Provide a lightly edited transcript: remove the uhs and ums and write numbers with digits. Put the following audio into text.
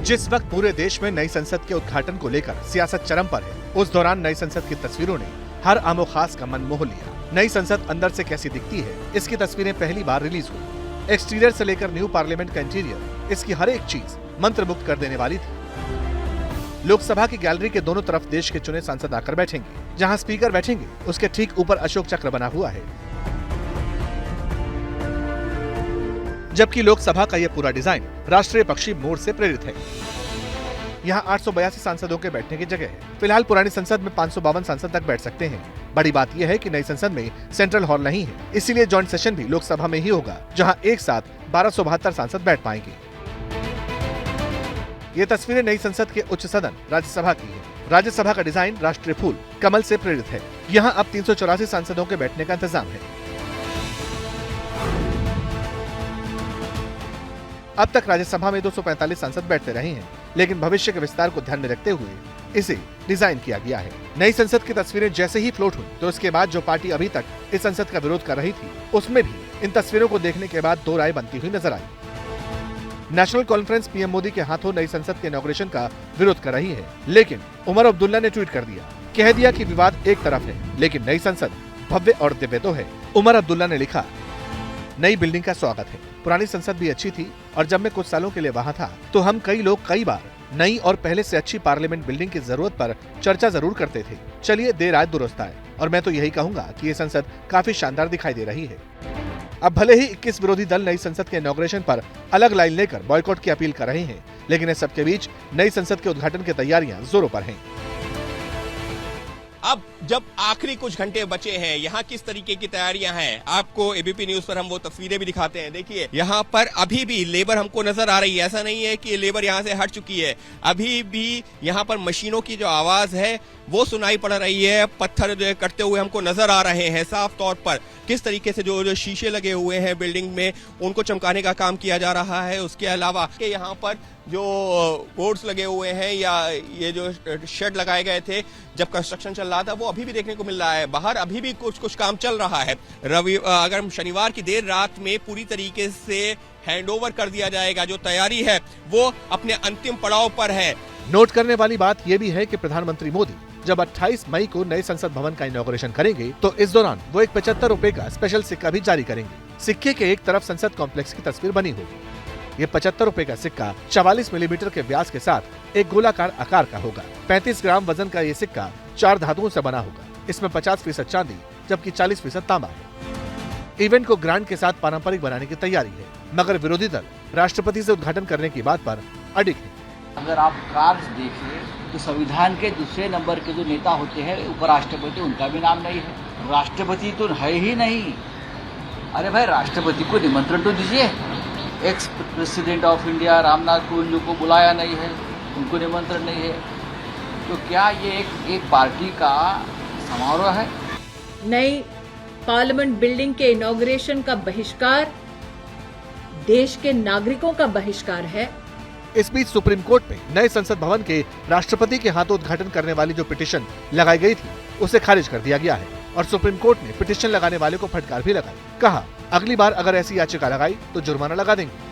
जिस वक्त पूरे देश में नई संसद के उद्घाटन को लेकर सियासत चरम पर है, उस दौरान नई संसद की तस्वीरों ने हर आमो खास का मन मोह लिया। नई संसद अंदर से कैसी दिखती है, इसकी तस्वीरें पहली बार रिलीज हुई। एक्सटीरियर से लेकर न्यू पार्लियामेंट का इंटीरियर, इसकी हर एक चीज मंत्रमुग्ध कर देने वाली थी। लोकसभा की गैलरी के दोनों तरफ देश के चुने सांसद आकर बैठेंगे। जहां स्पीकर बैठेंगे, उसके ठीक ऊपर अशोक चक्र बना हुआ है। जबकि लोकसभा का यह पूरा डिजाइन राष्ट्रीय पक्षी मोर से प्रेरित है। यहाँ 882 सांसदों के बैठने की जगह है। फिलहाल पुरानी संसद में 552 सांसद तक बैठ सकते हैं। बड़ी बात यह है कि नई संसद में सेंट्रल हॉल नहीं है, इसीलिए जॉइंट सेशन भी लोकसभा में ही होगा, जहां एक साथ 1272 सांसद बैठ पाएंगे। ये तस्वीरें नई संसद के उच्च सदन राज्यसभा की है। राज्यसभा का डिजाइन राष्ट्रीय फूल कमल से प्रेरित है। यहाँ अब 384 सांसदों के बैठने का इंतजाम है। अब तक राज्यसभा में 245 सांसद बैठते रहे हैं, लेकिन भविष्य के विस्तार को ध्यान में रखते हुए इसे डिजाइन किया गया है। नई संसद की तस्वीरें जैसे ही फ्लोट हुई, तो उसके बाद जो पार्टी अभी तक इस संसद का विरोध कर रही थी, उसमें भी इन तस्वीरों को देखने के बाद दो राय बनती हुई नजर आई। नेशनल कॉन्फ्रेंस पीएम मोदी के हाथों नई संसद के इनॉग्रेशन का विरोध कर रही है, लेकिन उमर अब्दुल्ला ने ट्वीट कर दिया, कह दिया कि विवाद एक तरफ है, लेकिन नई संसद भव्य और दिव्य तो है। उमर अब्दुल्ला ने लिखा, नई बिल्डिंग का स्वागत है। पुरानी संसद भी अच्छी थी और जब मैं कुछ सालों के लिए वहाँ था तो हम कई लोग कई बार नई और पहले से अच्छी पार्लियामेंट बिल्डिंग की जरूरत पर चर्चा जरूर करते थे। चलिए देर आए दुरुस्त आए, और मैं तो यही कहूंगा कि ये संसद काफी शानदार दिखाई दे रही है। अब भले ही 21 विरोधी दल नई संसद के इनॉग्रेशन पर अलग लाइन लेकर बॉयकॉट की अपील कर रहे हैं, लेकिन इस सबके बीच नई संसद के उद्घाटन की तैयारियां जोरों पर हैं। अब जब आखिरी कुछ घंटे बचे हैं, यहाँ किस तरीके की तैयारियां हैं, आपको एबीपी न्यूज पर हम वो तस्वीरें भी दिखाते हैं। देखिए, यहाँ पर अभी भी लेबर हमको नजर आ रही है। ऐसा नहीं है कि लेबर यहाँ से हट चुकी है, अभी भी यहाँ पर मशीनों की जो आवाज है वो सुनाई पड़ रही है। पत्थर जो कटते हुए हमको नजर आ रहे हैं साफ तौर पर। किस तरीके से जो शीशे लगे हुए हैं बिल्डिंग में, उनको चमकाने का काम किया जा रहा है। उसके अलावा के यहाँ पर जो बोर्ड्स लगे हुए हैं या ये जो शेड लगाए गए थे जब कंस्ट्रक्शन चल रहा था, वो अभी भी देखने को मिल रहा है। बाहर अभी भी कुछ काम चल रहा है। अगर शनिवार की देर रात में पूरी तरीके से हैंडओवर कर दिया जाएगा, जो तैयारी है वो अपने अंतिम पड़ाव पर है। नोट करने वाली बात यह भी है कि प्रधानमंत्री मोदी जब 28 मई को नए संसद भवन का इनॉग्रेशन करेंगे, तो इस दौरान वो एक 75 रुपए का स्पेशल सिक्का भी जारी करेंगे। सिक्के के एक तरफ संसद कॉम्प्लेक्स की तस्वीर बनी होगी। ये 75 रुपए का सिक्का 44 मिलीमीटर के व्यास के साथ एक गोलाकार आकार का होगा। 35 ग्राम वजन का ये सिक्का 4 धातुओं से बना होगा। इसमें 50% चांदी जबकि 40% तांबा है। इवेंट को ग्रांड के साथ पारंपरिक बनाने की तैयारी है, मगर विरोधी दल राष्ट्रपति से उद्घाटन करने की बात पर अडिग है। अगर आप कार्य देखिए तो संविधान के दूसरे नंबर के जो नेता होते हैं उपराष्ट्रपति, उनका भी नाम नहीं है। राष्ट्रपति तो है ही नहीं। अरे भाई, राष्ट्रपति को निमंत्रण तो दीजिए। Ex president of India Ramnath Kovind को बुलाया नहीं है, उनको निमंत्रण नहीं है। तो क्या ये एक पार्टी का समारोह है? नई पार्लियामेंट बिल्डिंग के इनॉग्रेशन का बहिष्कार देश के नागरिकों का बहिष्कार है। इस बीच सुप्रीम कोर्ट में नए संसद भवन के राष्ट्रपति के हाथों उद्घाटन करने वाली जो पिटीशन लगाई गई थी, उसे खारिज कर दिया गया है और सुप्रीम कोर्ट ने पिटीशन लगाने वाले को फटकार भी लगाई। कहा, अगली बार अगर ऐसी याचिका लगाई तो जुर्माना लगा देंगे।